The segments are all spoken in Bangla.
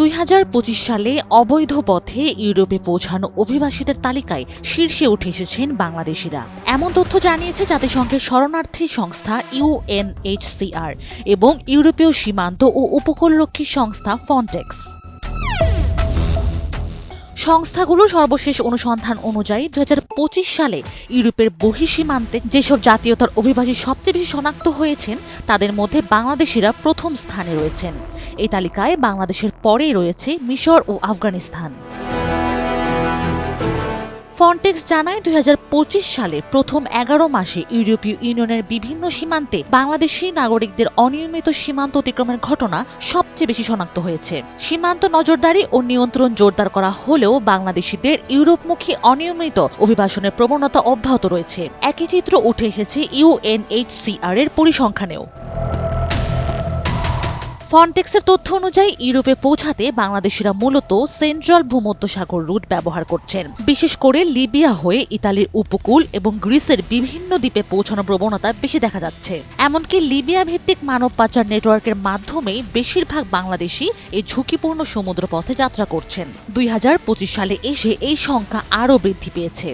2025 সালে অবৈধ পথে ইউরোপে পৌঁছানো অভিবাসীদের তালিকায় শীর্ষে উঠে এসেছেন বাংলাদেশিরা। এমন তথ্য জানিয়েছে জাতিসংঘের শরণার্থী সংস্থা UNHCR এবং ইউরোপীয় সীমান্ত ও উপকূলরক্ষী সংস্থা ফ্রন্টেক্স। সংস্থাগুলোর সর্বশেষ অনুসন্ধান অনুযায়ী 2025 সালে ইউরোপের বহিঃসীমান্তে যেসব জাতীয়তার অভিবাসী সবচেয়ে বেশি শনাক্ত হয়েছেন তাদের মধ্যে বাংলাদেশিরা প্রথম স্থানে রয়েছেন। এই তালিকায় বাংলাদেশের পরেই রয়েছে মিশর ও আফগানিস্তান। ফ্রন্টেক্স জানায় 2025 সালে প্রথম 11 মাসে ইউরোপীয় ইউনিয়নের বিভিন্ন সীমান্তে বাংলাদেশি নাগরিকদের অনিয়মিত সীমান্ত অতিক্রমের ঘটনা সবচেয়ে বেশি শনাক্ত হয়েছে। সীমান্ত নজরদারি ও নিয়ন্ত্রণ জোরদার করা হলেও বাংলাদেশিদের ইউরোপমুখী অনিয়মিত অভিবাসনের প্রবণতা অব্যাহত রয়েছে। একই চিত্র উঠে এসেছে UNHCR এর পরিসংখ্যানেও। ফ্রন্টেক্সের তথ্য অনুযায়ী ইউরোপে পৌঁছাতে বাংলাদেশিরা মূলত সেন্ট্রাল ভূমধ্যসাগর রুট ব্যবহার করছেন। বিশেষ করে লিবিয়া হয়ে ইতালির উপকূল এবং গ্রিসের বিভিন্ন দ্বীপে পৌঁছানোর প্রবণতা বেশি দেখা যাচ্ছে। এমনকি লিবিয়া ভিত্তিক মানব পাচার নেটওয়ার্কের মাধ্যমেই বেশিরভাগ বাংলাদেশি এই ঝুঁকিপূর্ণ সমুদ্র পথে যাত্রা করছেন। 2025 সালে এসে এই সংখ্যা আরও বৃদ্ধি পেয়েছে।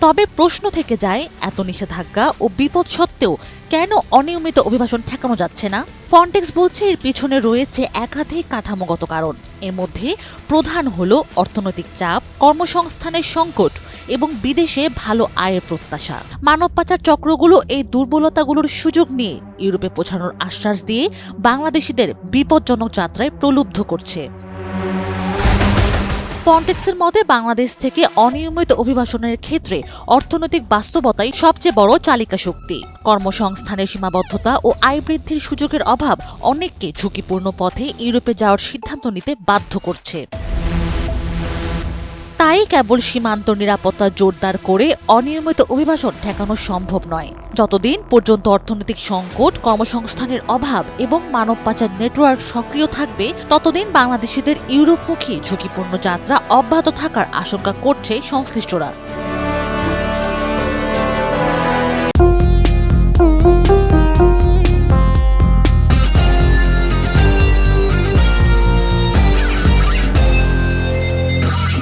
তবে প্রশ্ন থেকে যায়, এত নিষেধাজ্ঞা ও বিপদ সত্ত্বেও কেন অনিয়মিত অভিবাসন ঠেকানো যাচ্ছে না? ফ্রন্টেক্স বলছে এর পিছনে রয়েছে একাধিক কাঠামোগত কারণ। এর মধ্যে প্রধান হলো অর্থনৈতিক চাপ, কর্মসংস্থানের সংকট এবং বিদেশে ভালো আয়ের প্রত্যাশা। মানব পাচার চক্রগুলো এই দুর্বলতাগুলোর সুযোগ নিয়ে ইউরোপে পৌঁছানোর আশ্বাস দিয়ে বাংলাদেশিদের বিপজ্জনক যাত্রায় প্রলুব্ধ করছে। ফ্রন্টেক্সের মতে বাংলাদেশ থেকে অনিয়মিত অভিবাসনের ক্ষেত্রে অর্থনৈতিক বাস্তবতাই সবচেয়ে বড় চালিকা শক্তি। কর্মসংস্থানের সীমাবদ্ধতা ও আয় বৃদ্ধির সুযোগের অভাব অনেককে ঝুঁকিপূর্ণ পথে ইউরোপে যাওয়ার সিদ্ধান্ত নিতে বাধ্য করছে। তাই কেবল সীমান্ত নিরাপত্তা জোরদার করে অনিয়মিত অভিবাসন ঠেকানো সম্ভব নয়। যতদিন পর্যন্ত অর্থনৈতিক সংকট, কর্মসংস্থানের অভাব এবং মানব পাচার নেটওয়ার্ক সক্রিয় থাকবে ততদিন বাংলাদেশিদের ইউরোপমুখী ঝুঁকিপূর্ণ যাত্রা অব্যাহত থাকার আশঙ্কা করছে সংশ্লিষ্টরা।